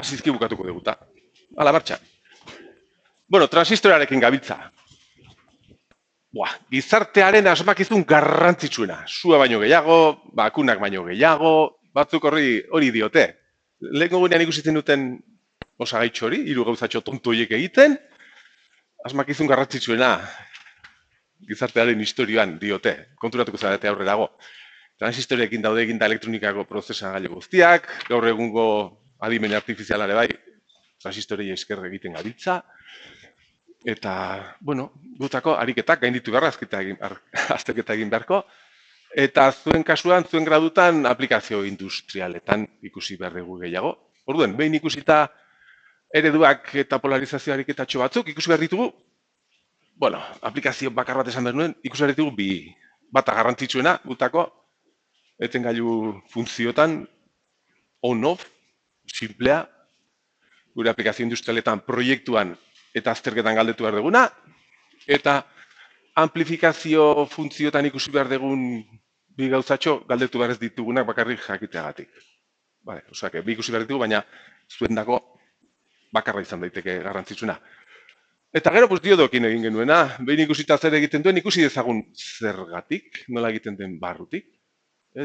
Azizki bukatuko duguta. Ala, martxa. Bueno, transistorearekin gabiltza. Gizartearen asmakizun garrantzitsuena. Sua baino gehiago, bakunak baino gehiago, batzuk hori diote. Lehen gunean ikusitzen duten osagaitxo hori, hiru gauzatxo tontu horiek egiten, asmakizun garrantzitsuena gizartearen historioan diote. Konturatuko zarete aurrerago. Transistoreekin daude eginda elektronikako prozesagailu guztiak, gaur egungo adimen artifizialare bai, transistorei esker egiten gabiltza, eta, bueno, gutako ariketak gainditu beharra, azterketa egin beharko, eta zuen kasuan, zuen gradutan, aplikazio industrialetan ikusi behar dugu gehiago. Orduan, behin ikusita ereduak eta polarizazio ariketatxo batzuk, ikusi behar ditugu, bueno, aplikazio bakar bat esan behar nuen, ikusi behar ditugu bi, bata garrantzitsuena, gutako, etengailu funtziotan, on-off, simplea, gure aplikazio industrialetan proiektuan eta azterketan galdetu behar duguna, eta amplifikazio funtziotan ikusi behar dugun bi gauzatxo galdetu behar ez ditugunak bakarrik jakiteagatik. Osea, bi ikusi behar ditugu, baina zuendako bakarra izan daiteke garrantzitsuna. Eta gero, diodokin egin genuena, behin ikusita zer egiten duen, ikusi dezagun zergatik, nola egiten den barrutik.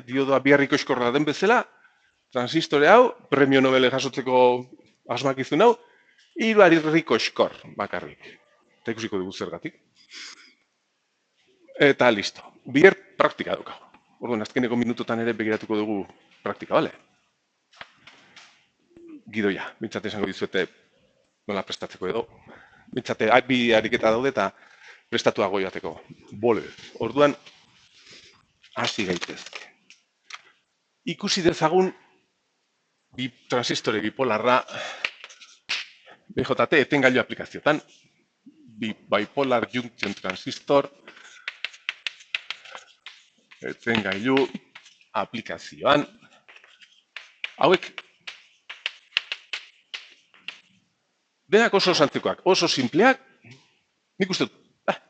Diodoa biharriko eskorra den bezala, transistore hau, premio Nobel jasotzeko asmakizun hau, hiru harriko eskor bakarrik. Eta ikusiko dugu zergatik. Eta listo. Bihar praktika dauka. Orduan, azkeneko minututan ere begiratuko dugu praktika, bale? Gidoia, bintzate esango dizuete nola prestatzeko edo. Bintzate, bi ariketa daude eta prestatuago joateko. Bole. Orduan, hasi gaitezke. Ikusi dezagun bi transistore bipolarra BJT etengailu aplikaziotan. Bipolar junction transistor etengailu aplikazioan. Hauek denak oso santzikoak, oso simpleak. Nik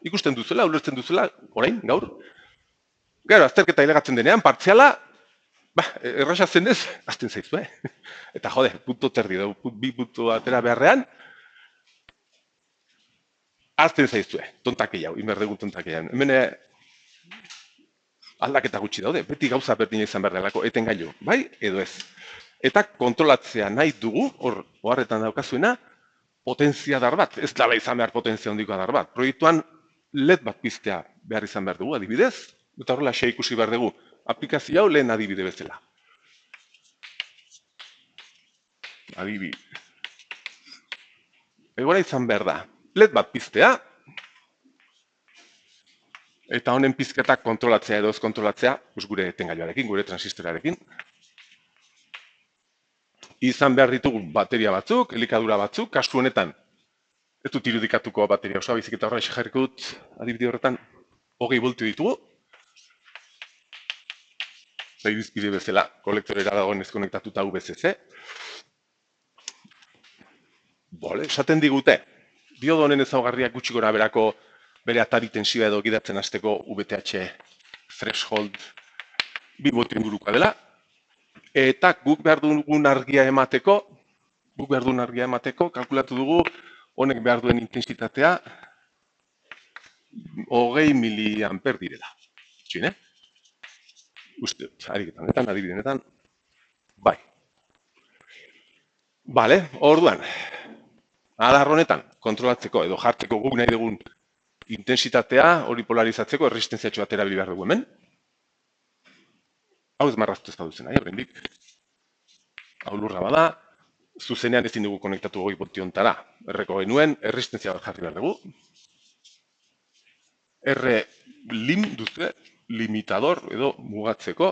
ikusten duzuela, ulertzen duzuela, orain, gaur. Gero, azterketa ilegatzen denean, partziala, erraxa zenez, azten zaizu, Eta jode, punto terdi da, bi punto atera beharrean, azten zaizu, tontakei hau, inberdegun tontakei hau. Hemen aldaketa gutxi daude, beti gauza berdina izan behar delako, etengailu, bai, edo ez. Eta kontrolatzea nahi dugu, oharretan daukazuena, potentzia dar bat, ez dala izan behar potentzia hondiko dar bat. Proiektuan LED bat piztea behar izan behar dugu, adibidez, eta horrela xe ikusi behar dugu, aplikazio hau lehen adibide bezala. Adibide. Egora izan behar da, LED bat piztea, eta honen pizketak kontrolatzea edo ez kontrolatzea, gure etengailuarekin, gure transistorearekin. Izan behar ditugu bateria batzuk, elikadura batzuk, kasu honetan, ez dut irudikatuko bateria osoa, bizik eta horra jarriko dut, adibide horretan, 20 voltio ditugu. Eta irizpide bezala, kolektorera dagoen ez konektatuta UVCC. Bole, esaten digute, diodo honen ezaugarriak gutxi gora berako bere atari tensioa edo gidatzen hasteko VTH threshold 2 voltio ingurukoa dela. Eta guk behar dugun argia emateko, kalkulatu dugu, honek behar duen intensitatea 20 miliamper direla. Txin, Uste, ariketan, adibidenetan, bai. Bale, orduan, adar honetan, kontrolatzeko edo jartzeko guk nahi dugun intensitatea hori polarizatzeko erresistentziatxo bat erabili behar dugu hemen. Hau ez marraztu ez baduzen, horrendik. Hau lurra bada, zuzenean ezin dugu konektatu 20 voltio ontara. Erreko genuen, erresistentzia bat jarri behar dugu. R-lim duzue, limitador edo mugatzeko.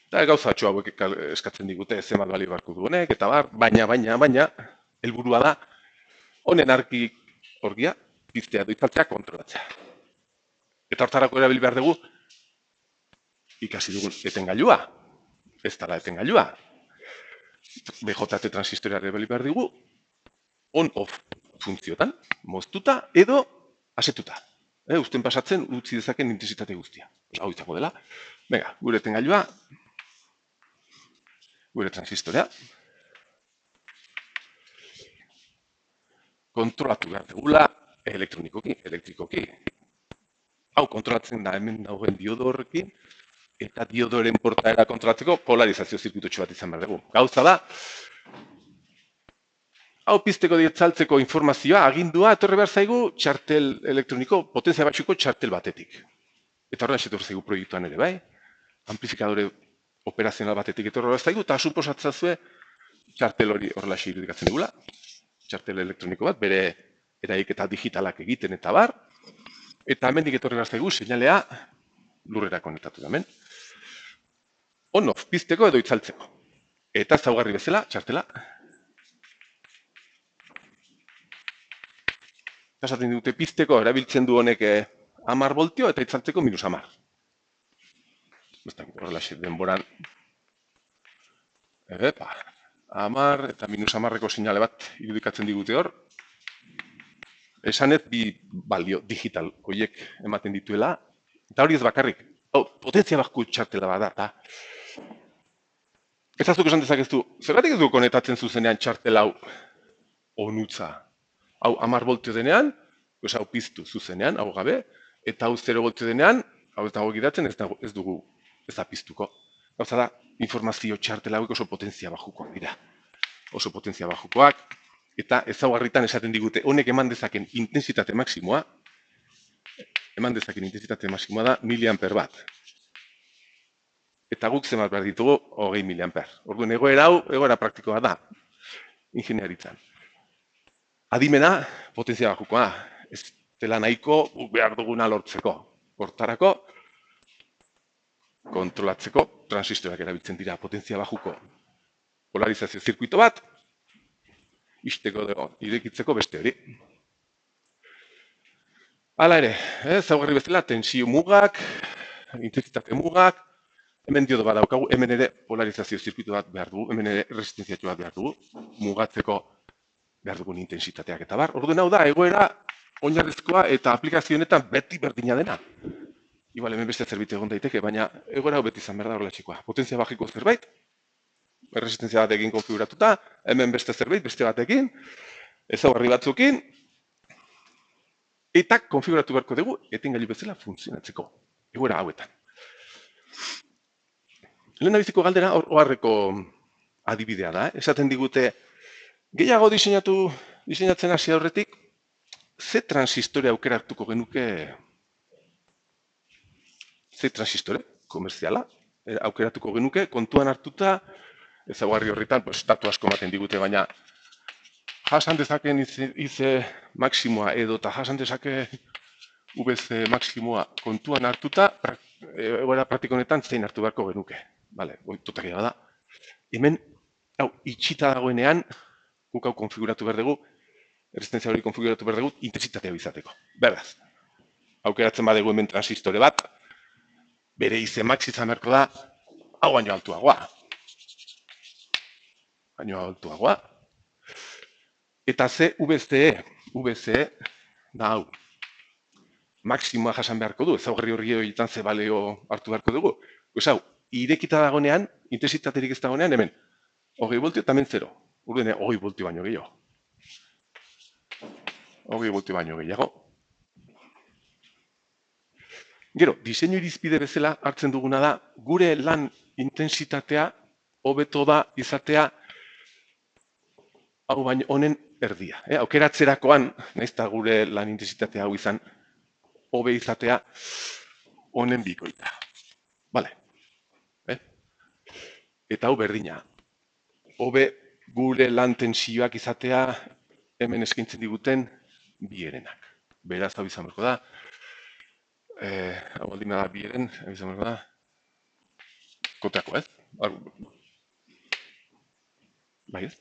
Eta gauzatxo hauek eskatzen digute zenbat balio beharko duenek, eta baina, helburua da, honen argi orgia, piztea doitzaltzea, kontrolatzea. Eta hortarako erabili behar dugu, ikasi dugun etengailua, ez dala etengailua. BJT transistorea erabili behar dugu, on-off funtziotan, moztuta edo asetuta. Uzten pasatzen utzi dezaken intensitate guztia. Hau izango dela. Venga, gure etengailua, gure transistorea. Kontrolatu behar dugula elektrikoki. Hau kontrolatzen da hemen dagoen diodo horrekin, eta diodoren portaera kontrolatzeko polarizazio zirkuitotxo bat izan behar dugu. Gauza da, hau pizteko ditzaltzeko informazioa, agindua, etorri behar zaigu txartel elektroniko, potentzia batxuko txartel batetik. Eta horren etorri zaigu proiektuan ere, bai? Amplifikadore operazional batetik etorri behar zaigu, eta suposatzazue txartel hori horrela irudikatzen dugula. Txartel elektroniko bat, bere eraiketa digitalak egiten eta bar. Eta hemendik etorri behar zaigu, seinalea lurrera konektatu da hemen. On-off pizteko edo itzaltzeko. Eta zaugarri bezala, txartela. Esaten dute pizteko, erabiltzen du honek 10 voltio eta itzaltzeko -10. Horrela denboran. 10 eta -10eko seinale bat irudikatzen digute hor. Esanet bi balio digital horiek ematen dituela. Eta hori ez bakarrik. Potentzia baxku txartela bada. Ez azuk esan dezakeztu, zergatik ez du konektatzen zuzenean txartel hau onutza. Hau 10 voltio denean, hau piztu zuzenean, hau gabe, eta hau 0 voltio denean, hau ez dago gidatzen, ez dugu ez da piztuko. Gauza da, informazio txartela hauek oso potentzia baxukoak dira. Oso potentzia baxukoak, eta ezaugarritan esaten digute, honek eman dezaken intensitate maksimoa, da 1000 amper bat. Eta guk zenbat behar ditugu 20.000 amper. Orduan, egoera hau, egoera praktikoa da, ingeniaritzan. Adimena, potentzia baxukoa, ez dela nahiko behar duguna lortzeko. Hortarako, kontrolatzeko, transistorak erabiltzen dira potentzia baxuko polarizazio zirkuito bat, irekitzeko beste hori. Hala ere, zaugarri bezala, tensio mugak, intensitate mugak, hemen diodo bat daukagu, hemen ere polarizazio zirkuito bat behar dugu, hemen ere resistenziatu bat behar dugu, mugatzeko behar dugun intensitateak eta bar. Orduan hau da, egoera oinarrizkoa eta aplikazioetan beti berdina dena. Igual hemen beste zerbait egon daiteke, baina egoera hau beti izan behar da horrela txikoa. Potentzia baxiko zerbait, resistentzia batekin konfiguratuta, hemen beste zerbait, beste batekin, ezaugarri batzukin, eta konfiguratu beharko dugu etengailu bezala funtzionatzeko. Egoera hauetan. Lehendabiziko galdera oharreko adibidea da. Esaten digute, gehiago diseinatzen hasi aurretik, ze transistore aukeratuko genuke, ze transistore komerziala aukeratuko genuke, kontuan hartuta, ezaugarri horretan, datu asko ematen digute, baina jasan dezaken IC maksimoa edo eta jasan dezake VC maksimoa kontuan hartuta, egoera praktiko honetan zein hartu beharko genuke. Bale, totakia bada. Hemen, hau, itxita dagoenean, guk hau konfiguratu behar dugu, resistentzia hori konfiguratu behar dugu, intensitatea bizateko. Beraz, aukeratzen badegu hemen transistore bat, bere IC max izan beharko da, hau baino altuagoa. Eta ze VCE da hau. Maksimoa jasan beharko du, ezaugarri horri horietan ze baleo hartu beharko dugu. Hau, irekita dagoenean, intensitaterik ez dagoenean, hemen, 20 voltio eta hemen 0. Urduene, 20 voltio baino gehiago. 20 voltio baino gehiago. Gero, diseinu irizpide bezala hartzen duguna da, gure lan intensitatea hobeto da izatea hau baino honen erdia. Aukeratzerakoan, nahiz eta gure lan intensitatea hau izan, hobe izatea honen bikoita. Bale. Eta hau berdina. Hobe gure lan tensioak izatea hemen eskaintzen diguten bi herenak. Beraz, hau izan berko da. Hau baldin da bi heren, hau izan berko da. Koteako, ez? Bai, ez?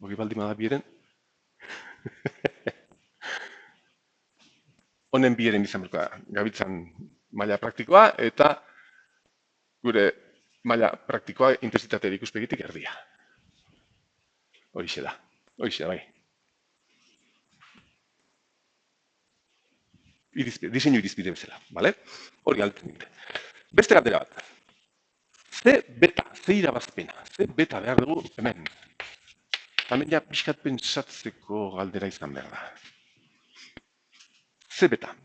Hogi baldin da bi heren. Honen bi heren izan berko da. Gabitzan maila praktikoa eta gure maila praktikoa intensitatea ikuspegitik erdia. Horixe da, bai. Diseinu irizpide bezala, bale? Hori galtzen dute. Beste galdera bat. Ze beta, ze irabazpena, ze beta behar dugu hemen. Hemen ja pixkat pentsatzeko galdera izan behar da. Ze beta.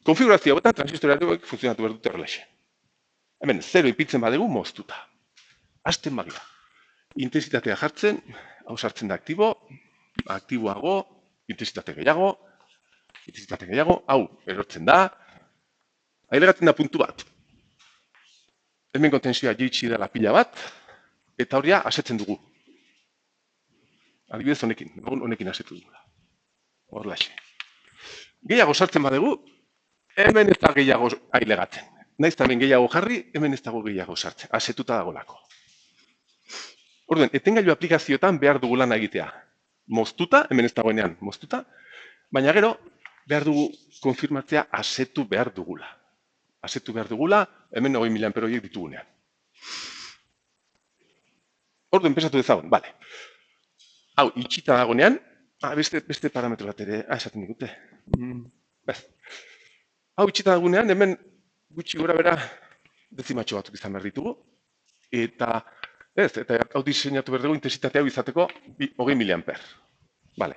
Konfigurazio hauetan transistoreak funtzionatu behar dute horrelaxe. Hemen, 0 ipitzen badegu moztuta. Hasten bagira. Intensitatea jartzen, hau sartzen da aktiboago, intensitate gehiago, hau erortzen da, ailegatzen da puntu bat. Hemengo tensioa jaitsi dela pila bat, eta horia asetzen dugu. Adibidez honekin asetu dugu. Horrelaxe. Gehiago sartzen badegu, hemen ez da gehiago ailegatzen. Naiz hemen gehiago jarri, hemen ez dago gehiago sartzen. Asetuta dagolako. Orduen, etengailu aplikazioetan behar dugu lan egitea. Moztuta, hemen ez dagoenean moztuta, baina gero behar dugu konfirmatzea asetu behar dugula. Asetu behar dugula, hemen 20.000 amperoiek ditugunean. Orduen, pensatu dezagun, bale. Hau, itxita dagoenean, beste parametro bat ere, esaten digute. Hau, itxita dagoenean, hemen gutxi gora bera dezimatxo batzuk izan behar ditugu. Eta hau diseinatu behar dugu intensitate hau izateko 20.000 amper. Bale.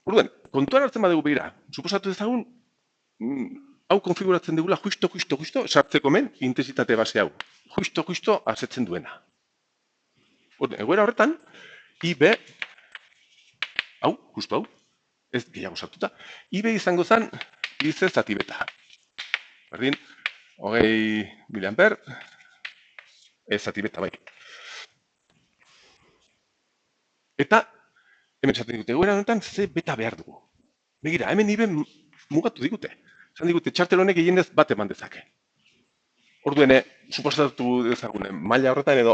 Orduen, kontuan hartzen badugu behira, suposatu dezagun, hau konfiguratzen dugula justo, sartzeko men, intensitate base hau. Justo, asetzen duena. Orduen, egoera horretan, IB, justo hau, ez gehiago sartuta, IB izango zen, IC zati beta. Berdin, 20.000 amper, ez zati beta bai. Eta, hemen esaten digute, egoera honetan, ze beta behar dugu. Begira, hemen IB mugatu digute. Esan digute, txartel honek gehienez bat eman dezake. Orduen, suposatu dezagun, maila horretan edo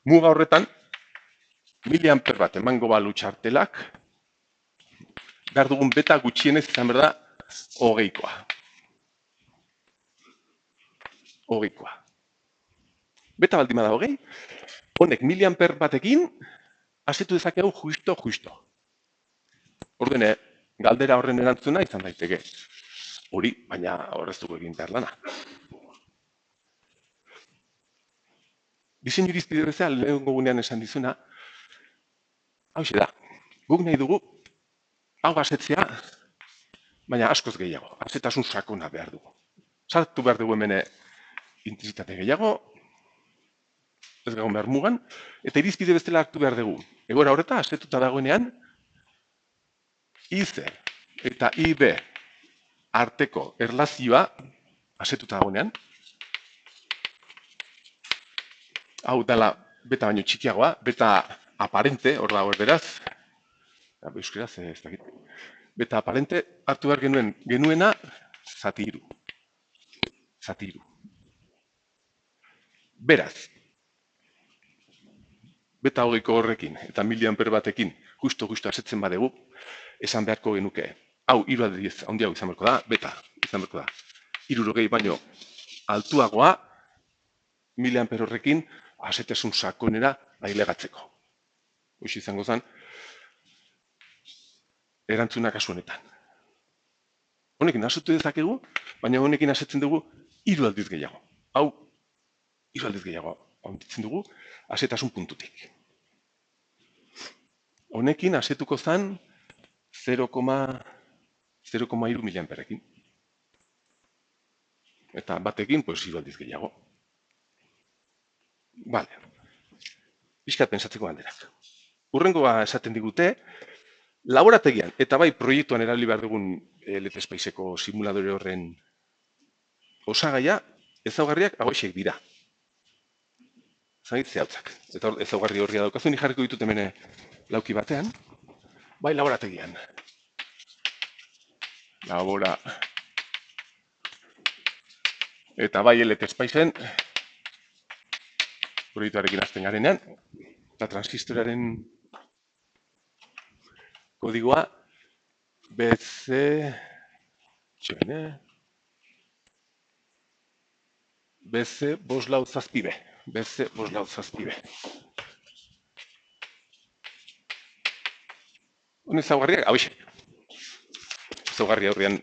muga horretan, 1000 amper bat emango balu txartelak, behar dugun beta gutxienez izan behar da, 20koa. 20koa. Beta baldin bada 20, honek 1000 amper batekin, asetu dezakegu justo. Orduen, galdera horren erantzuna izan daiteke. Hori, baina horrez dugu egin behar lana. Diseinu irizpide bezala, lehenengo gunean esan dizuna, hau da, guk nahi dugu, hau asetzea, baina askoz gehiago, asetasun sakona behar dugu. Sartu behar dugu hemen intensitate gehiago, ez gagon behar mugan, eta irizpide bezala hartu behar dugu. Egoera horreta, asetuta dagoenean, IC eta IB arteko erlazioa, asetuta dagoenean, hau dela beta baino txikiagoa, beta aparente, hor dago erderaz, euskeraz ez dakit, beta aparente hartu behar genuena zati hiru. Beraz, beta 20ko horrekin eta 1000 amper batekin justo asetzen badegu, esan beharko genuke, hau 3 aldiz handiago izan beharko da, beta izan beharko da, 60 baino altuagoa, 1000 amper horrekin asetasun sakonera ailegatzeko. Hoxe izango zen, erantzuna kasu honetan. Honekin asetu dezakegu, baina honekin asetzen dugu 3 aldiz gehiago. Hau, 3 aldiz gehiago handitzen dugu, asetasun puntutik. Honekin asetuko zen 0,3 miliamperekin. Eta batekin, 3 aldiz gehiago. Bale. Piskat pensatzeko galderak. Urrengoa esaten digute, laborategian eta bai proiektuan erabili behar dugun LT Spaceko simuladore horren osagaia, ezaugarriak hauexek dira. Zagit zehatzak. Eta ezaugarri horria daukazu, ni jarriko ditut hemen lauki batean, bai laborategian. Eta bai LT Spacen proiektuarekin azten garenean, eta transistoraren kodigoa BC boslau zazpibe. Hone ezaugarriak, hauxe. Ezaugarri aurrean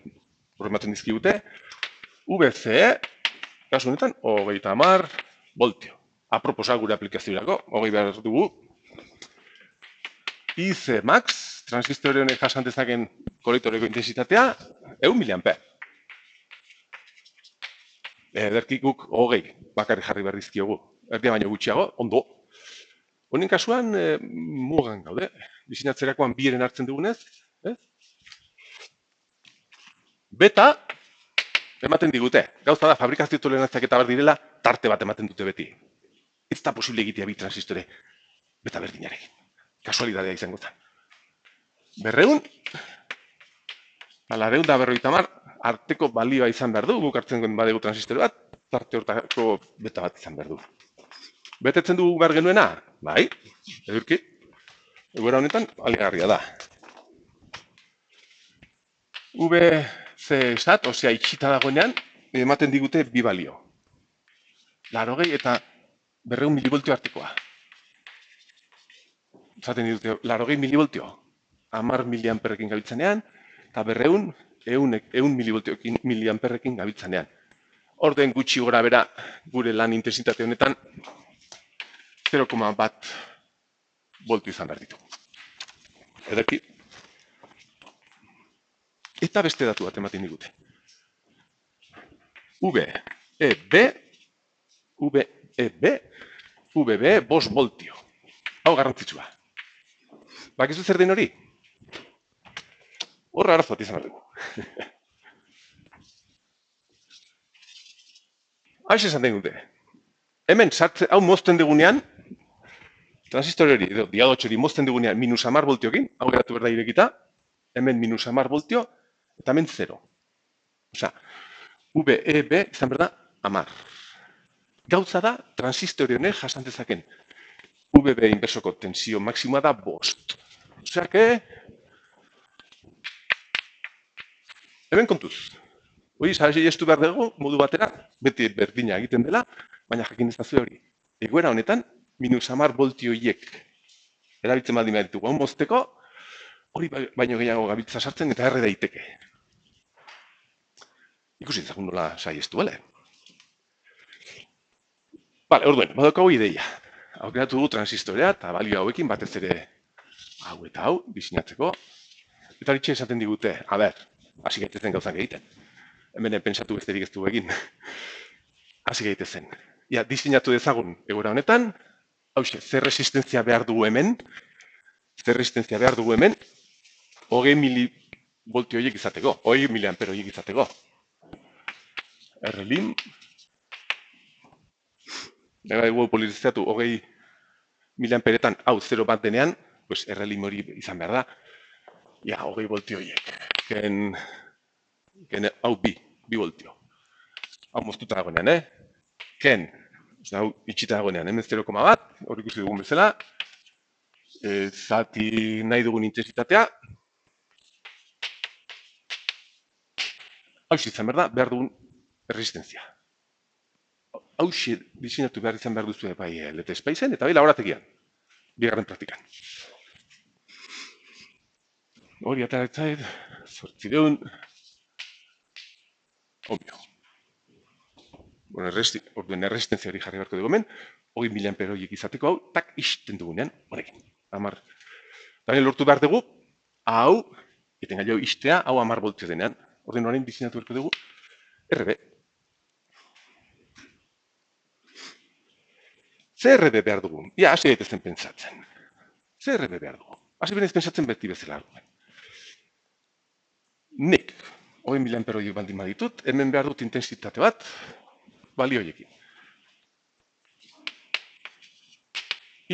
horrematen dizkigute. VCE, kasu honetan, 30 voltio. Aproposa gure aplikaziorako, hogei behar dugu. IC max, transistore honek jasan dezaken kolektoreko intensitatea, 100 miliamper. Ederki guk hogei bakarri jarri behar dizkiogu. Erdia baino gutxiago, ondo. Honen kasuan, mugan gaude. Diseinatzerakoan bieren hartzen dugunez. Beta, ematen digute. Gauza da, fabrikazio tolerantzak eta bar direla, tarte bat ematen dute beti. Ez da posible egitea bi transistore beta berdinarekin. Kasualidadea izango zen. 200, ala 250 arteko balioa izan behar du, guk hartzen duen badegu transistore bat, tarte hortako beta bat izan behar du. Betetzen dugu behar genuena? Bai, edurki. Egoera honetan, aligarria da. VC-sat, osea, itxita dagoenean, ematen digute bi balio. 80 eta 200 milivoltio artekoa. Zaten ditute, 80 milivoltio, 10 miliamperrekin gabiltzanean, eta 200, 100 miliamperrekin gabiltzanean. Orden gutxi gora bera gure lan intensitate honetan 0,1 voltio izan behar ditu. Ederki. Eta beste datu bat ematen digute. VB 5 voltio. Hau garrantzitsua. Bakizu zer den hori? Horra arazo bat izan behar dugu. Haiz esan den dute. Hemen, hau mozten dugunean, transistore hori, edo diadotxo hori mozten dugunean -10 voltiokin, hau geratu berda irekita, hemen -10 voltio, eta hemen 0. Osa, VEB izan berda 10. Gauza da, transistore honek jasan dezaken VB inversoko tensio maksimoa da 5. Osea, hemen kontuz. Hori, saiestu behar dugu, modu batera, beti berdina egiten dela, baina jakin ezazue hori. Egoera honetan, -10 voltioiek erabiltzen baldin behar ditugu, mozteko, hori baino gehiago gabiltza sartzen eta erre daiteke. Ikusi ezagun nola saiestu, bale? Bale, orduen, badaukagu ideia. Aukeratu dugu transistorea eta balio hauekin batez ere hau eta hau, diseinatzeko. Eta hori esaten digute, a ber, hasi gaitezen gauzak egiten. Hemen pentsatu besterik ez du egin. Hasi gaitezen. Ja, diseinatu dezagun egoera honetan, hauxe, zer resistentzia behar dugu hemen, 20 milivoltio horiek izateko, 20 miliampero horiek izateko. Errelim, ega dugu polizizatu 20 miliamperetan hau 0 bat denean, pues errelim hori izan behar da, ja, 20 voltio horiek. Ken hau bi voltio. Hau moztuta dagoenean, Ken, hau itxita dagoenean, hemen 0,1, hori ikusi dugun bezala, zati nahi dugun intensitatea, hau izan behar dugun resistenzia. Hau diseinatu behar izan behar duzu bai LT Spacen eta bai laborategian, bigarren praktikan. Hori ataratzait, 800, obvio. Bueno, orduen erresistenzia hori jarri beharko dugu hemen, 20 miliampero horiek izateko hau, tak isten dugunean, horrekin. Dani lortu behar dugu, hau, eten gaio istea, hau 10 voltio denean. Orduen horrein diseinatu beharko dugu, RB. Zer RB behar dugu? Ja, hasi gaitezen pentsatzen. Zer RB behar dugu? Hasi benez pentsatzen beti bezala. Nik, 20 miliampero horiek baldin baditut, hemen behar dut intensitate bat, balio horiekin.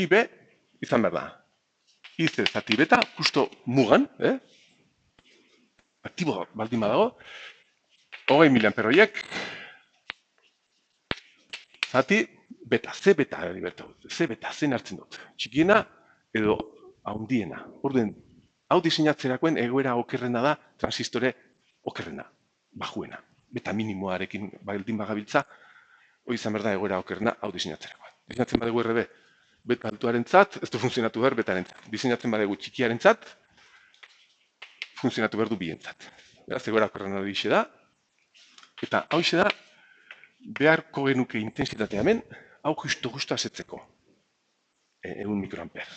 IB izan behar da. IC zati beta, justo mugan, aktibo baldin badago, 20 miliampero horiek, zati beta, C beta, C beta, zen hartzen dut. Txikiena edo haundiena. Orduen, hau diseinatzerakoen egoera okerrena da, transistore okerrena, bajuena. Beta minimoarekin baldin bagabiltza, hori izan behar da egoera okerrena hau diseinatzerakoan. Diseinatzen badegu RB beta altuaren zat, ez du funtzionatu behar betaren zat. Diseinatzen badegu txikiaren zat, funtzionatu behar du bien zat. Beraz, egoera okerrena dixe da, eta hau da, beharko genuke intensitatea hemen, hau justo asetzeko. 100 mikroamper.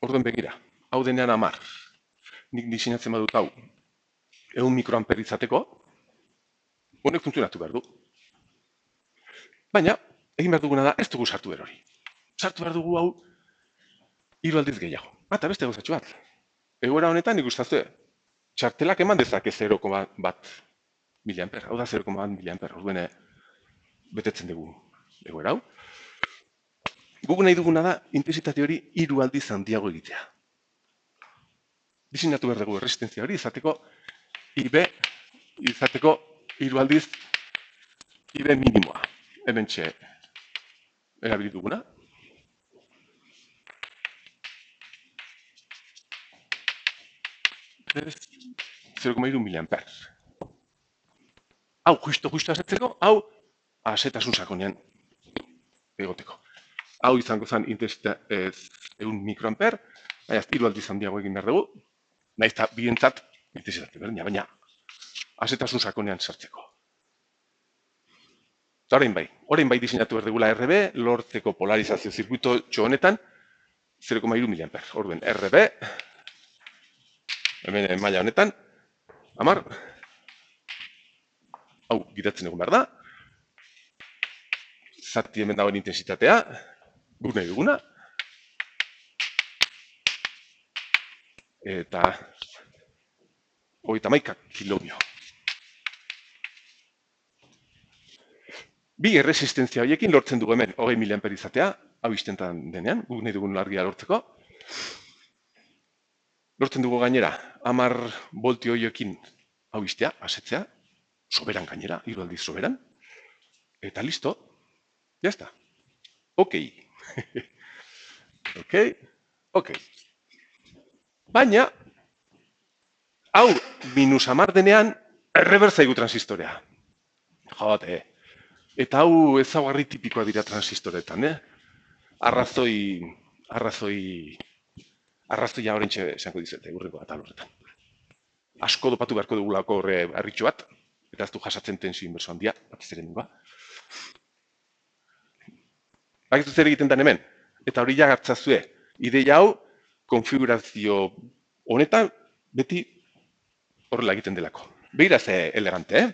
Orduen begira, hau denean 10. Nik diseinatzen badut hau 100 mikroamper izateko, honek funtzionatu behar du. Baina, egin behar duguna da, ez dugu sartu behar hori. Sartu behar dugu hau 3 aldiz gehiago. Eta beste gauzatxo bat. Egoera honetan ikustazue, txartelak eman dezake 0,1 miliamper. Hau da 0,1 miliamper. Orduen betetzen dugu egoera hau. Guk nahi duguna da, intensitate hori 3 aldiz handiago egitea. Diseinatu behar dugu resistentzia hori izateko IB izateko 3 aldiz IB minimoa. Hemen txe erabili duguna. Ez 0,3 miliamper. Hau justo asetzeko, hau asetasun sakonean egoteko. Hau izango zen intensitate 100 mikroamper, baina 3 aldiz handiago egin behar dugu, nahiz eta bientzat intensitate berdina, baina asetasun sakonean sartzeko. Eta orain bai diseinatu behar dugula RB, lortzeko polarizazio zirkuito txonetan 0,3 miliamper. Orduen RB, hemen maila honetan, 10, hau gidatzen egon behar da, zati hemen dagoen intensitatea, guk nahi duguna, eta 31 kilobio. Bi erresistentzia horiekin lortzen dugu hemen 20 miliamper izatea, hau istentan denean, guk nahi dugun argia lortzeko. Lortzen dugu gainera, 10 voltio horiekin hau istea, asetzea, soberan gainera, 3 aldiz soberan, eta listo, jazta. Ok. Ok. Baina, hau minus 10 denean, erreberzaigu transistorea. Jote. Eta hau ezaugarri tipikoa dira transistoretan, arrazoia horrentxe esango dizete, urreko atal horretan. Asko dopatu beharko dugulako horre harritxo bat, eta ez du jasatzen tensio inberso handia, bat izaren dugu. Bakizu zer egiten den hemen, eta hori jagartzazue, ideia hau, konfigurazio honetan, beti horrela egiten delako. Begira ze elegante,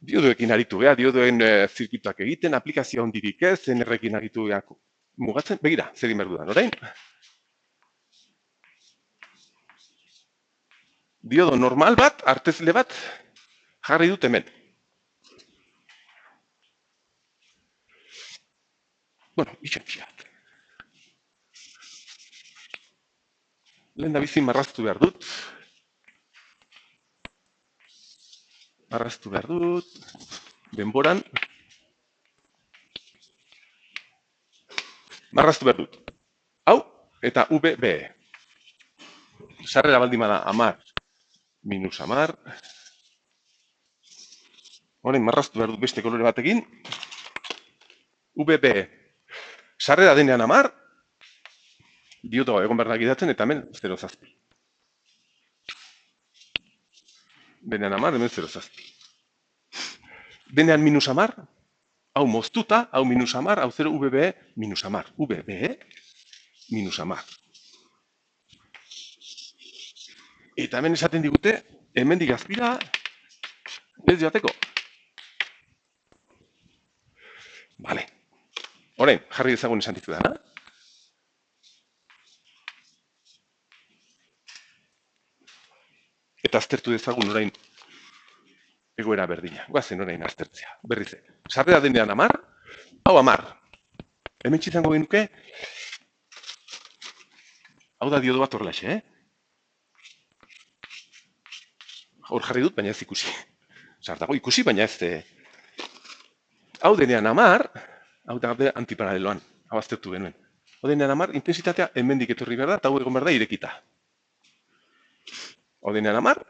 Diodoekin aritu beha, diodoen zirkuituak egiten, aplikazio hondirik ez, NR-ekin aritu beha mugatzen. Begira, zer egin behar dudan, orain? Diodo normal bat, artezle bat, jarri dut hemen. Bueno, itxentziat. Lehen da bizi marraztu behar dut. Marraztu behar dut, denboran. Marraztu behar dut. Hau, eta VB. Sarrera baldin bada 10 minus 10. Horein marraztu behar dut beste kolore batekin. VB. Sarrera denean 10. Diodo egon behar da gidatzen, eta hemen 0,7. Denean 10, hemen 0,7. Denean minus 10, hau moztuta, hau minus 10, hau 0 VB minus 10. VB minus 10. Eta hemen esaten digute, hemendik azpira, ez joateko. Vale. Orain, jarri dezagun esan ditu dana. Eta aztertu dezagun orain egoera berdina. Guazen orain aztertzea. Berriz, sarrera denean 10, hau 10. Hemen txizango genuke, hau da diodo bat horrelaxe, Hor jarri dut, baina ez ikusi. Sartago ikusi, baina ez. Hau denean 10, hau da antiparaleloan, hau aztertu genuen. Hau denean 10, intensitatea hemendik etorri behar da, eta hau egon behar da irekita. Hau denean 10,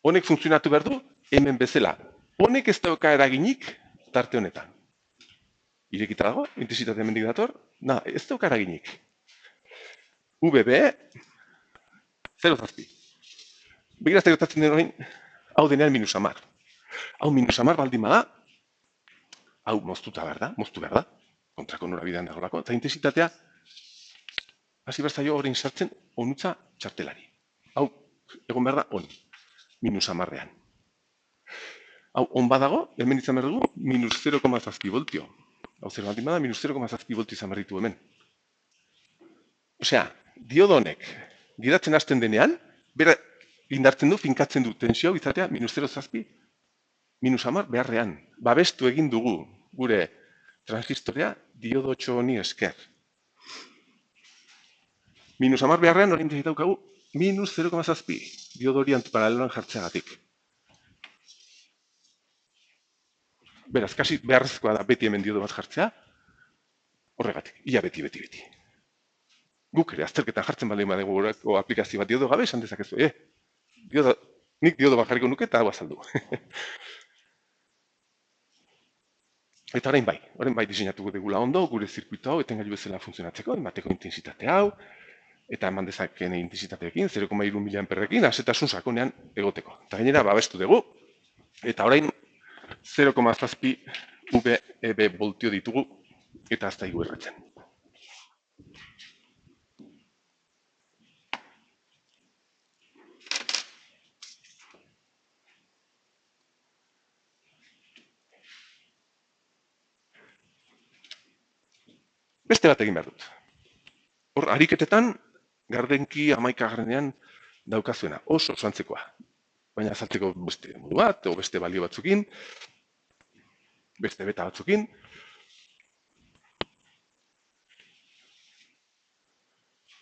honek funtzionatu behar du, hemen bezala. Honek ez dauka eraginik tarte honetan. Irekita dago, intensitatea hemendik dator, ez dauka eraginik. VB, 0,7. Begirazte gertatzen den orain, hau denean minus 10. Hau minus 10 baldin bada, hau moztu behar da, kontrako norabidean dagoelako, eta intensitatea hasi behar zaio orain sartzen onutza txartelari. Hau, egon behar da, on, minus 10ean. Hau, on badago, hemen izan behar dugu, minus 0,7 voltio. Hau zer baldin bada, minus 0,7 voltio izan behar ditu hemen. Osea, diodo honek gidatzen hasten denean, bera indartzen du, finkatzen du tensio izatea, minus 0,7, minus 10 beharrean. Babestu egin dugu gure transistorea diodo honi esker. Minus 10 beharrean hori intensitatea daukagu minus 0,7 diodo hori antiparaleloan jartzeagatik. Beraz, kasi beharrezkoa da beti hemen diodo bat jartzea, horregatik, ia beti. Guk ere, azterketan jartzen baldin badugu aplikazio bat diodo gabe, esan dezakezu, nik diodo bat jarriko nuke eta hau azaldu. Eta orain bai diseinatuko dugula ondo, gure zirkuito hau, etengailu bezala funtzionatzeko, emateko intensitate hau, eta eman dezaken intensitateekin, 0,3 miliamperrekin, azetasun sakonean egoteko. Eta gainera, babestu dugu, eta orain 0,7 VEB voltio ditugu, eta azta igu erratzen. Beste bat egin behar dut. Hor, ariketetan, gardenki 11 daukazuena, oso antzekoa. Baina azaltzeko beste modu bat, o beste balio batzukin, beste beta batzukin.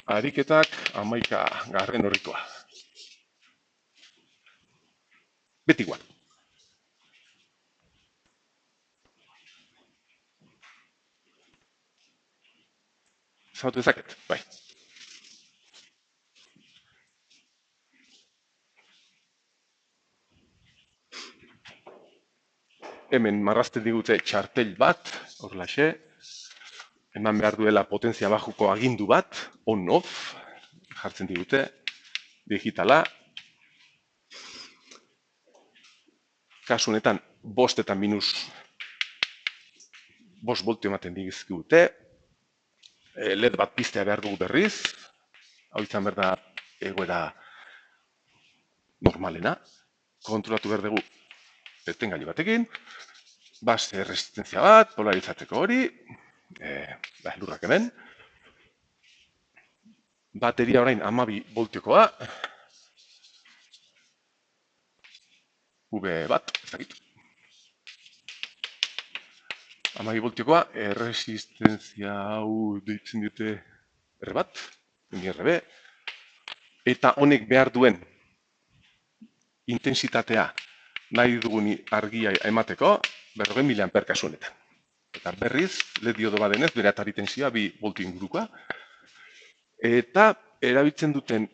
Ariketak 11 horrikoa. Beti igual. Zabatu dezaket, bai. Hemen marrazten digute txartel bat, horlaxe, eman behar duela potentzia bajuko agindu bat, on-off, jartzen digute, digitala. Kasu honetan, 5 eta minus 5 voltio ematen digizkigute. LED bat piztea behar dugu berriz, hau izan behar da egoera normalena. Kontrolatu behar dugu etengailu batekin, base resistentzia bat, polarizatzeko hori, lurrak hemen. Bateria orain 12 voltiokoa, V bat, ez dakit. 12 voltiokoa, resistentzia hau deitzen dute R bat, RB, eta honek behar duen intensitatea nahi dugun argia emateko, 40 miliamper kasu honetan. Eta berriz, LED diodo badenez, bere atari tensioa 2 voltio ingurukoa. Eta erabiltzen duten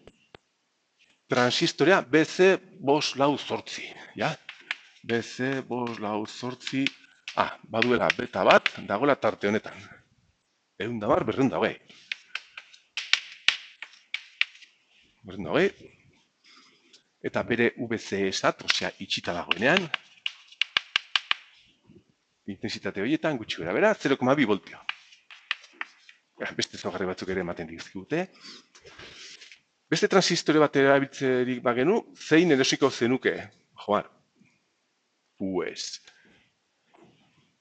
transistorea BC548, ja? BC548, baduela beta bat, dagoela tarte honetan. 110, 220. 220. Eta bere VC esat, osea, itxita dagoenean, intensitate horietan, gutxi gara bera, 0,2 voltio. Beste ezaugarri batzuk ere ematen dizkigute. Beste transistore bat erabiltzerik bagenu, zein erosiko zenuke, Joan? Pues,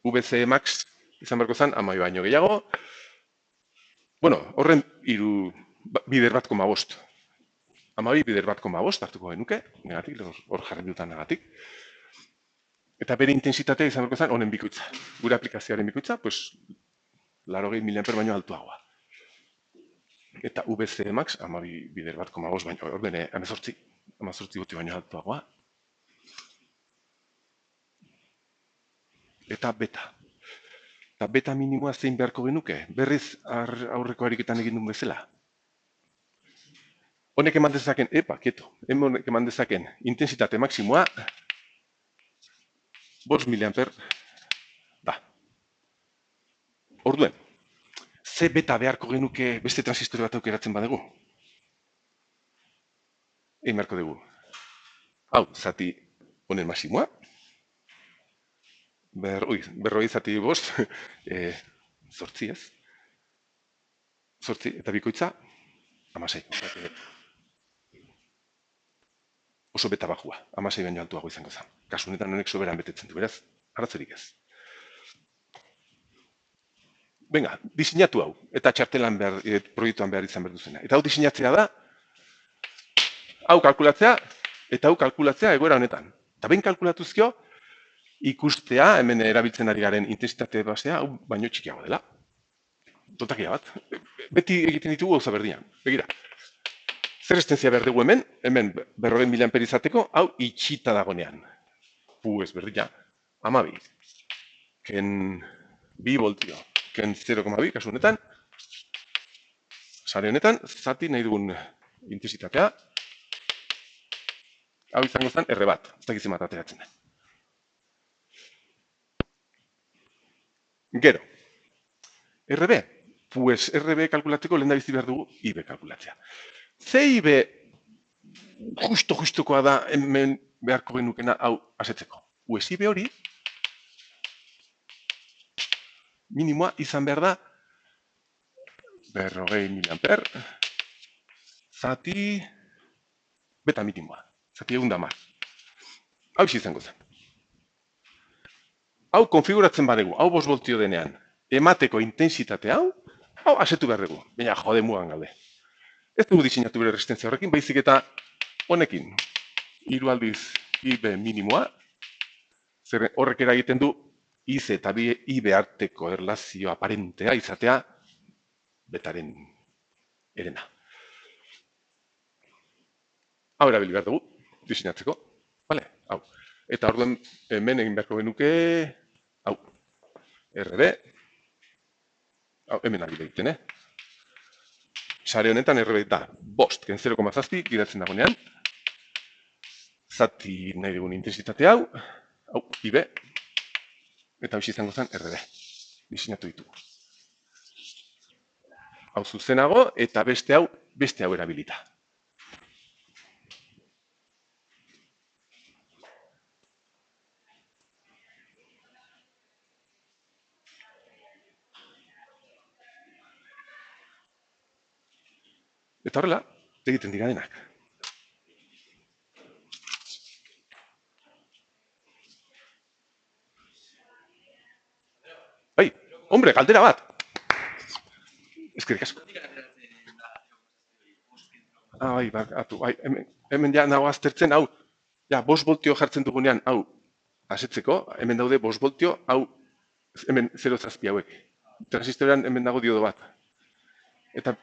VC Max izan beharko zen, 10 baino gehiago. Bueno, horren bider bat koma bost. 12 bider bat koma bost hartuko genuke, negatik, hor jarri dutan negatik. Eta bere intensitatea izan beharko zen, honen bikoitza. Gure aplikazioaren bikoitza, pues, 80 miliamper baino altuagoa. Eta VC Max, 12 bider bat koma bost baino, hor bene, 18 voltio baino altuagoa. Eta beta. Eta beta minimoa zein beharko genuke, berriz aurreko ariketan egin duen bezala. Honek eman dezaken, honek eman dezaken intensitate maksimoa 5 miliamper da. Orduen, ze beta beharko genuke beste transistore bat aukeratzen badugu? Egin beharko dugu. Hau, zati honen masimoa. Berroi zati bost, zortzi ez. Zortzi, eta bikoitza, amasei. Oso beta bajua, amasei baino altuago izango zen. Kasu honetan honek soberan betetzen du, beraz, arazorik ez. Venga, diseinatu hau, eta txartelan proiektuan behar izan behar duzena. Eta hau diseinatzea da, hau kalkulatzea, eta hau kalkulatzea egoera honetan. Eta behin kalkulatuzkio, ikustea, hemen erabiltzen ari garen intensitate basea, hau baino txikiago dela. Tontakia bat. Beti egiten ditugu gauza berdian. Begira, zer restentzia behar dugu hemen? Hemen 40.000 ampere izateko, hau itxita dagonean. Ez berdina, 12. Ken 2 voltio. Ken 0,2, kasu honetan. Sare honetan, zati nahi dugun intensitatea. Hau izango zen R bat. Ez dakiz emat ateratzen da. Gero. RB. RB kalkulatzeko lehen da bizi behar dugu IB kalkulatzea. Ze IB justokoa da hemen beharko genukena hau asetzeko. IB hori minimoa izan behar da 40.000 amper zati beta minimoa. Zati 110. Hau izango zen. Hau konfiguratzen badegu, hau 5 voltio denean, emateko intensitate hau asetu behar dugu. Baina jode mugan gaude. Ez dugu diseinatu bere resistentzia horrekin, baizik eta honekin. 3 aldiz IB minimoa, zer horrek eragiten du IC eta IB arteko erlazio aparentea izatea betaren erena. Hau erabili behar dugu, diseinatzeko. Vale, hau. Eta orduan hemen egin beharko genuke, hau, RB, hau, hemen ari egiten, Sare honetan RB da, bost, ken 0,7 gidatzen dagoenean, zati nahi dugun intensitate hau, IB, eta hau izango zen RB, diseinatu ditugu. Hau zuzenago, eta beste hau erabilita. Eta horrela, egiten dira denak. Bai, hombre, galdera bat. Eskerrik asko. Bai, hemen ja nago aztertzen, hau, 5 voltio jartzen dugunean, hau, asetzeko, hemen daude 5 voltio, hau, hemen 0,7 hauek. Transistorean hemen dago diodo bat. Eta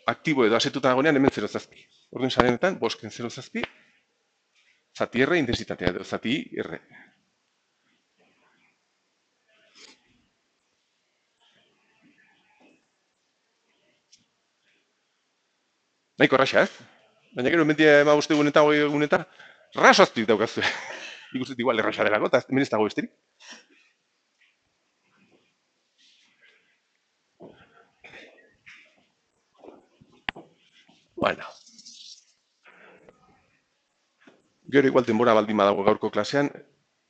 aktibo edo asetuta dagoenean hemen 0,7. Orduan sarenetan, 5 0,7, zati R intensitatea edo zati R. Nahiko erraxa, Baina gero, mentia 15 egun eta 20 egun eta rasaztik daukazue. Ikustet igual erraxa delako, eta hemen ez dago besterik. Bueno. Gero igual denbora baldin badago gaurko klasean,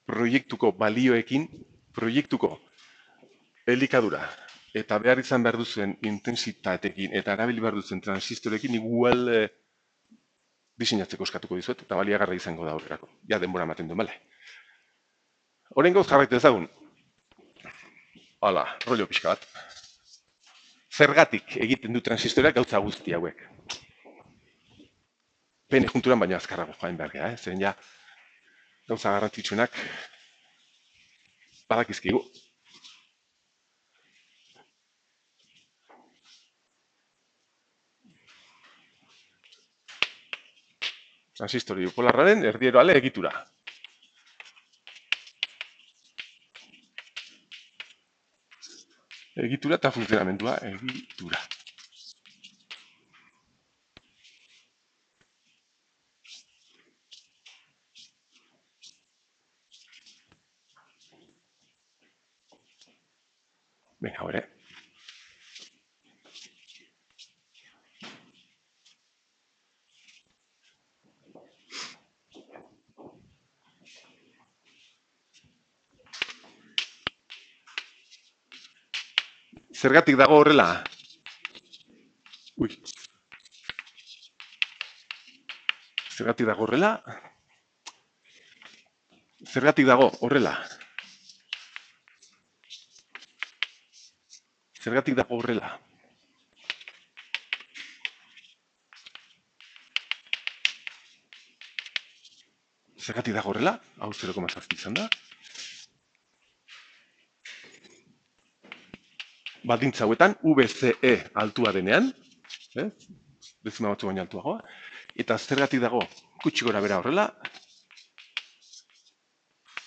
proiektuko balioekin, proiektuko elikadura eta behar izan behar duzuen intensitatekin eta erabili behar duzuen transistorekin igual diseinatzeko eskatuko dizuet eta baliagarra izango da horrelako. Ja denbora ematen duen, bale. Horren gauz jarraitu ezagun. Hala, rollo pixka bat. Zergatik egiten du transistoreak gauza guzti hauek. Pene junturan baino azkarrago joan behar gara, zeren ja gauza garrantzitsuenak badakizkigu. Transistori bipolarraren erdieroale egitura. Egitura eta funtzionamendua egitura. Venga, hore. Zergatik dago horrela? Ui. Zergatik dago horrela? Zergatik dago horrela? Zergatik dago horrela? Zergatik dago horrela? Hau 0,7 izan da. Baldintza hauetan, VCE altua denean, dezima batzu baina altuagoa, eta zergatik dago gutxi gora bera horrela,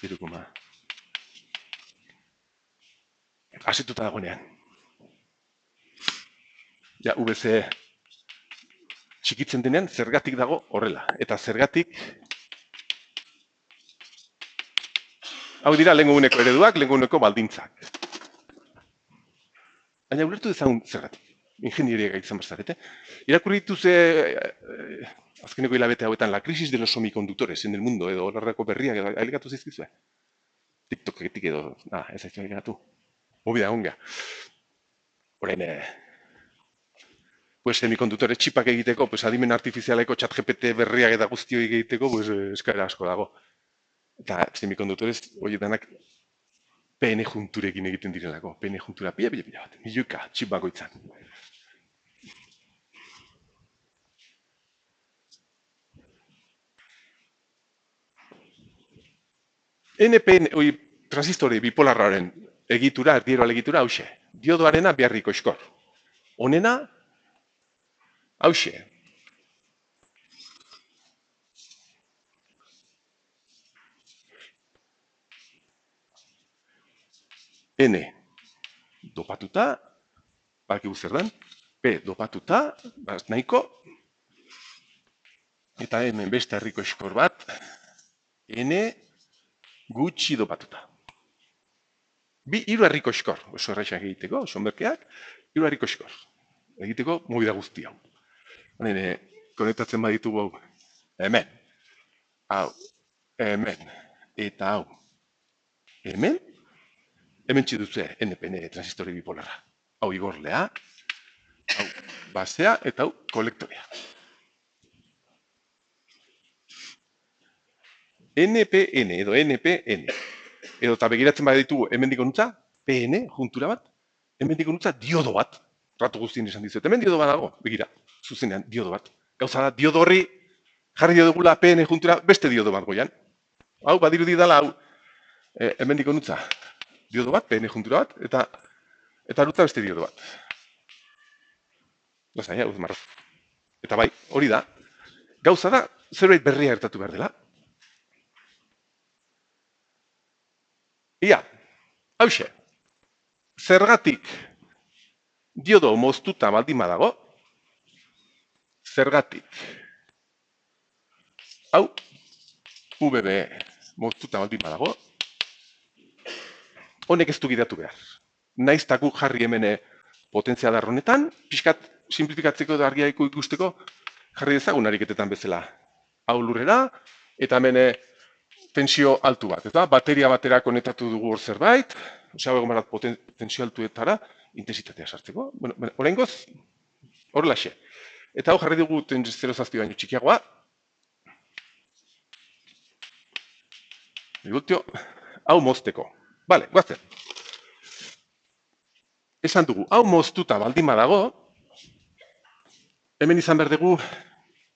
0, asetuta dagoenean. Ja, VCE txikitzen denean, zergatik dago horrela. Eta zergatik, hau dira lehenguneko ereduak, lehenguneko baldintzak. Baina ulertu dezagun zergatik. Ingenieriak izan bazarete. Irakurri dituze azkeneko hilabete hauetan la crisis de los semiconductores en el mundo edo horrelako berriak edo ailegatu zaizkizue. TikToketik edo, ez aizu ailegatu. Hobi da onga. Orain, pues semikondutore txipak egiteko, pues adimen artifizialeko ChatGPT berriak eta guztioi egiteko, pues eskaera asko dago. Eta semikondutores horietan PN junturekin egiten direlako. PN juntura pila bat. Milioika txip bakoitzan. NPN, transistore bipolarraren egitura, erdieroal egitura, hause. Diodoarena beharriko eskor. Honena, hause. N dopatuta, badakigu zer den, P dopatuta, nahiko, eta hemen beste herriko eskor bat, N gutxi dopatuta. Hiru herriko eskor, oso erraixak egiteko, oso merkeak, hiru herriko eskor. Egiteko movida guzti hau. Konektatzen baditugu hau, hemen, hau, hemen, eta hau, hemen txiduze NPN transistori bipolarra. Hau igorlea, hau basea, eta hau kolektorea. NPN edo NPN. Edo eta begiratzen baditugu hemen dikonuntza, PN juntura bat, hemen dikonuntza diodo bat. Ratu guztien esan dizuet, hemen diodo bat dago, begira, zuzenean, diodo bat. Gauza da, diodo horri jarri diodugula PN juntura beste diodo bat goian. Hau, badirudi dala, hau, hemen dikonuntza, diodo bat, PN juntura bat, eta arutza beste diodo bat. Lasai, hau marraz. Eta bai, hori da, gauza da, zerbait berria gertatu behar dela. Ia, hause, zergatik diodo moztuta baldin badago, zergatik, hau, VB moztuta baldin badago, honek ez du gidatu behar. Naiztaku jarri hemen potentzia darronetan, pixkat simplifikatzeko edo argiaiko ikusteko, jarri dezagun ariketetan bezala. Hau lurrera, eta hemen tensio altu bat, eta bateria batera konektatu dugu hor zerbait, osea, egon barat tensio altuetara, intensitatea sartzeko. Bueno, oraingoz, horrelaxe. Eta hau jarri dugu 0,7 baino txikiagoa. Digutio, hau mozteko. Bale, guazten. Esan dugu, hau moztuta baldin badago, hemen izan behar dugu,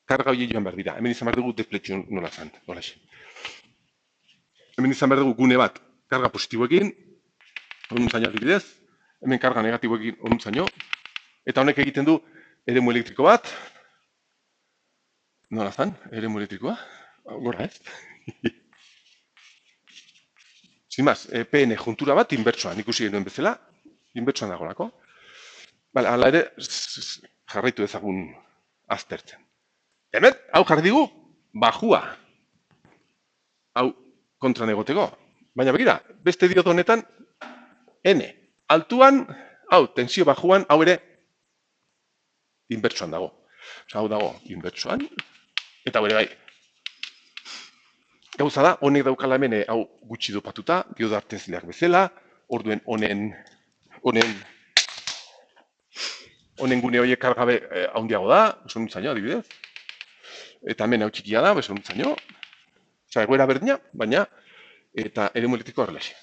karga hori joan behar dira, hemen izan behar dugu deflexion nola zan, horrelaxe. Hemen izan behar dugu gune bat, karga positiboekin, onuntzaino adibidez, hemen karga negatiboekin onuntzaino, eta honek egiten du eremu elektriko bat, nola zan, eremu elektrikoa, gora ez? Sin más, PN juntura bat, inbertsoan, ikusi genuen bezala, inbertsoan dagolako. Bale, ala ere, jarraitu ezagun aztertzen. Hemen, hau jarri digu, bajua. Hau, kontran egoteko. Baina begira, beste diodo honetan, N. Altuan, hau, tensio bajuan, hau ere, inbertsoan dago. Osa, hau dago, inbertsoan, eta hau ere bai. Gauza da, honek daukala hemen, hau gutxi dopatuta, diodo artenzileak bezala, orduen honen honen gune horiek kargabe handiago da, sonuntzaino adibidez. Eta hemen hau txikia da, sonuntzaino. Osa, egoera berdina, baina eta eremu elektriko horrelaxe.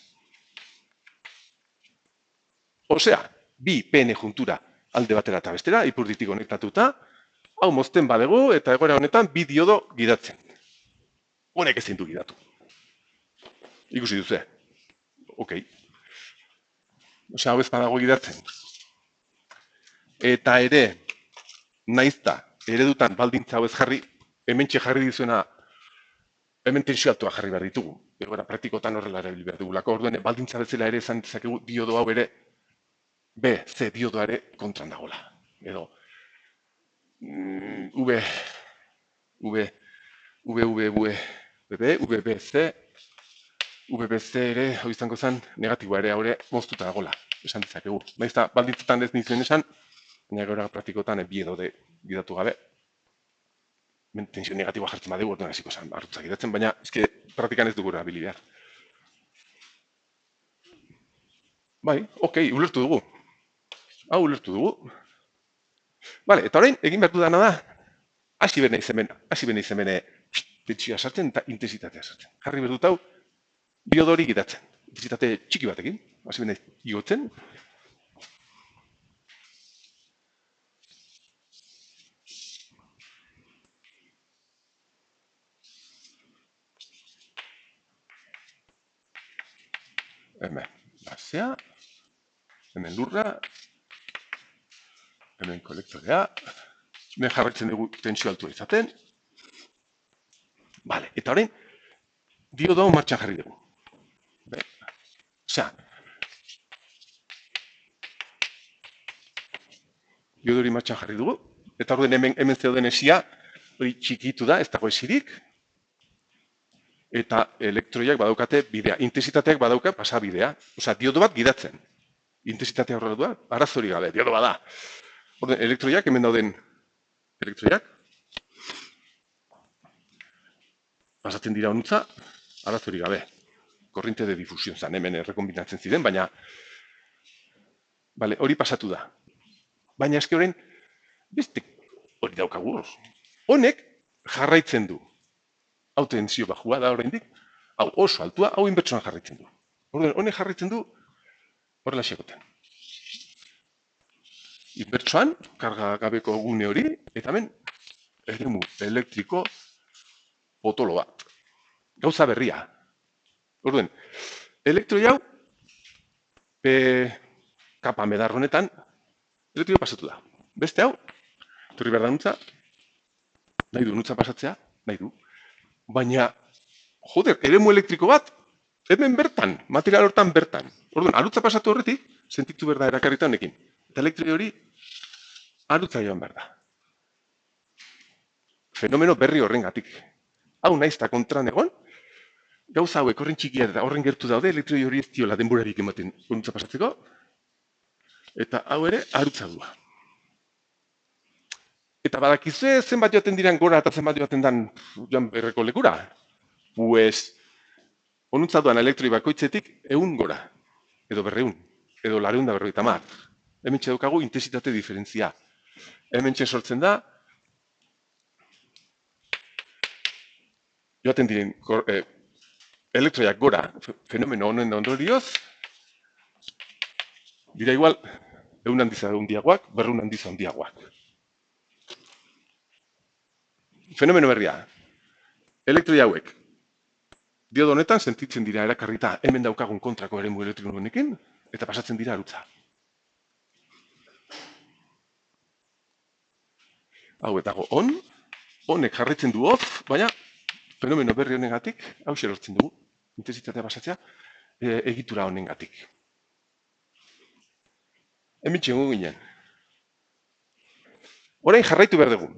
Osea, bi PN juntura alde batera eta bestera, ipurditik konektatuta, hau mozten badegu eta egoera honetan bi diodo gidatzen. Honek ezin du gidatu. Ikusi duzu. Ok. Osea, hau ez badago gidatzen. Eta ere, naizta, eredutan baldintza hau ez jarri, hementxe jarri dizuena, hemen tensio altua jarri behar ditugu. Egoera praktikotan horrela erabili behar dugulako. Orduan, baldintza bezala ere esan dezakegu diodo hau ere B, C diodoa ere kontran dagoela. Edo, VBC ere, hau izango zen, negatiboa ere haure moztuta dagoela. Esan dezakegu. Naizta, baldintzetan ez nizuen esan, baina egoera praktikotan bi edo de gidatu gabe. Tensio negatiboa jartzen badegu, orduan hasiko zen, arrutzak gidatzen, baina eske praktikan ez dugu erabili behar. Bai, ok, ulertu dugu. Hau ulertu dugu. Bale, eta orain, egin behar dudana da, hasi bene izemene tentsioa sartzen eta intensitatea sartzen. Jarri behar dut hau, diodori gidatzen. Intensitate txiki batekin, hasi bene igotzen. Hemen, basea. Hemen lurra. Hemen kolektorea. Hemen jarraitzen dugu tensio altua izaten. Bale, eta orain, diodo hau martxan jarri dugu. Osea, diodori martxan jarri dugu, eta orduen hemen zeuden esia, hori txikitu da, ez dago esirik, eta elektroiak badaukate bidea, intensitateak badauka pasabidea, osea, diodo bat gidatzen. Intensitatea horrela du, arazori gabe, diodo bada. Orduen, elektroiak, hemen dauden elektroiak, pasatzen dira honutza, arazori gabe. Korrinte de difusión zan, hemen errekombinatzen ziren, baina hori pasatu da. Baina eske orain, beste hori daukagu. Honek jarraitzen du. Hau tensio bajua da oraindik, hau oso altua, hau inbertsoan jarraitzen du. Honek jarraitzen du horrela xekoten. Inbertsoan, karga gabeko gune hori, eta hemen eremu elektriko potolo bat. Gauza berria. Orduen, elektroi hau, kapa medar honetan, elektroi pasatu da. Beste hau, torri behar da nutza, nahi du nutza pasatzea, nahi du. Baina, joder, eremu elektriko bat, hemen bertan, material hortan bertan. Orduan, arutza pasatu horretik, sentitu behar da erakarrita honekin. Eta elektroi hori, arutza joan behar da. Fenomeno berri horrengatik. Hau naizta kontran egon, gauza hauek horren txikia eta horren gertu daude, elektroi hori ez diola denborarik ematen arutza pasatzeko, eta hau ere, arutza dua. Eta badakizue zenbat joaten diran gora eta zenbat joaten dan joan berreko lekura? Pues, honuntza duan elektroi bakoitzetik 100 gora, edo 200, edo 250. Hemen txedukagu intensitate diferentzia. Hemen sortzen da, joaten diren elektroiak gora fenomeno honen ondorioz, dira igual, 100 handiz handiagoak, 200 handiz handiagoak. Fenomeno berria. Elektroi hauek, diodo honetan sentitzen dira erakarrita hemen daukagun kontrako eremu elektriko honekin, eta pasatzen dira arutza. Hau etago on, honek jarraitzen du off, baina fenomeno berri honengatik, hau lortzen dugu, intensitatea pasatzea, egitura honengatik. Hemen txengo ginen. Orain jarraitu behar dugu.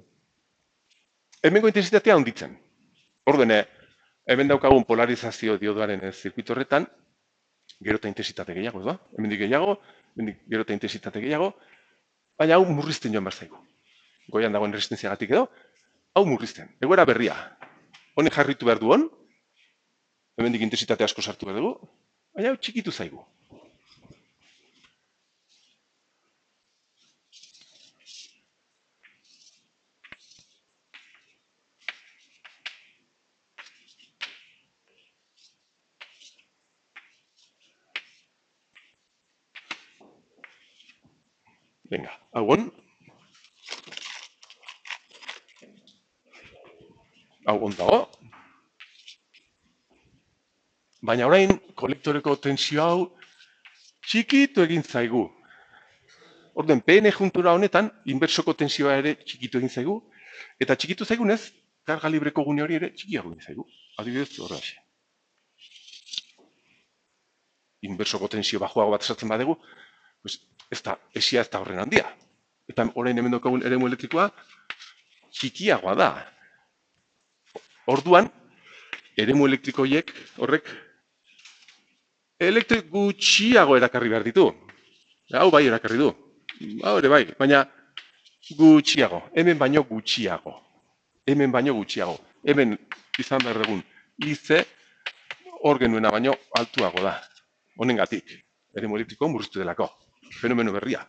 Hemengo intensitatea honditzen. Orduen, hemen daukagun polarizazio diodoaren zirkuito horretan, gero eta intensitate gehiago, da? Hemendik gehiago, gero eta intensitate gehiago, baina hau murrizten joan behar zaigu. Goian dagoen resistentziagatik edo, hau murrizten. Egoera berria. Honek jarritu behar du hon, hemendik intensitate asko sartu behar dugu, baina hau txikitu zaigu. Venga, hau on dago. Baina orain kolektoreko tensio hau txikitu egin zaigu. Orden, PN juntura honetan, inbertsoko tensioa ere txikitu egin zaigu, eta txikitu zaigunez, karga libreko gune hori ere txikiago egin zaigu. Adibidez, horregaxe. Inbertsoko tensio bajoago bat esatzen badegu, pues, esia ez da horren handia. Eta orain hemen daukagun eremu elektrikoa txikiagoa da. Orduan, eremu elektrikoiek horrek elektrik gutxiago erakarri behar ditu. Hau bai erakarri du. Hau ere bai, baina gutxiago. Hemen baino gutxiago. Hemen izan behar dugun lize hor genuena baino altuago da. Honengatik, eremu elektriko murriztu delako. Fenomeno berria.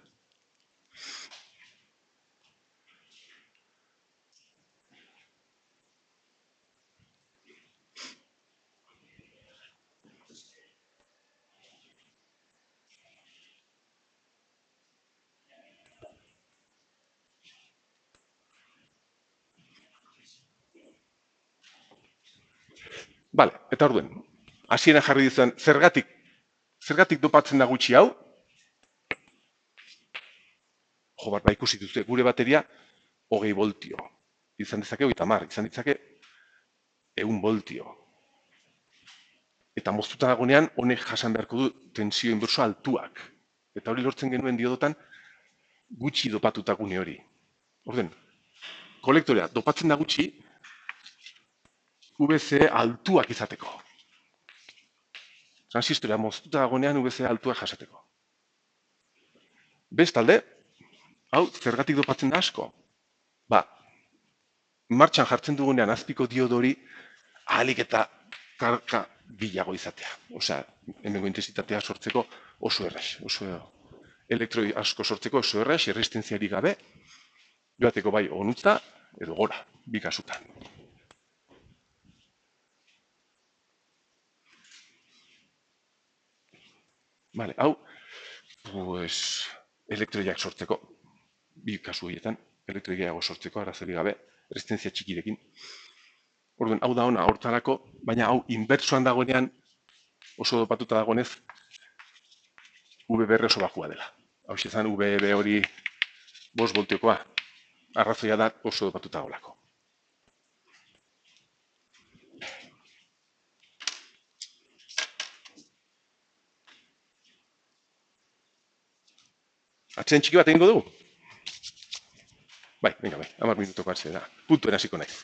Bale, eta orduen, hasieran jarri dizuen, zergatik dopatzen da gutxi hau? Jo, ba, ikusi duzue, gure bateria 20 voltio. Izan dezake 30, izan ditzake 100 voltio. Eta moztuta dagoenean, honek jasan beharko du tensio inberso altuak. Eta hori lortzen genuen diodotan, gutxi dopatuta gune hori. Orden, kolektorea dopatzen da gutxi, VC altuak izateko. Transistorea moztuta dagoenean VC altuak jasateko. Bestalde, hau, zergatik dopatzen da asko? Ba, martxan jartzen dugunean azpiko diodori ahalik eta karga bilago izatea. Osea, hemengo intensitatea sortzeko oso erraz. Oso elektroi asko sortzeko oso erraz, erresistenziarik gabe, joateko bai onutza edo gora, bi kasutan. Vale, hau, pues, elektroiak sortzeko, bi kasu horietan, elektroi gehiago sortzeko, arazorik gabe, resistentzia txikirekin. Orduan, hau da ona hortarako, baina hau inbertsoan dagoenean, oso dopatuta dagoenez, VB oso bajua dela. Hau izan VB hori 5 voltiokoa, arrazoia da oso dopatuta dagoelako. Atzen txiki bat egingo dugu? Bai, venga, bai, 10 minutoko atzera. Puntuen hasiko naiz.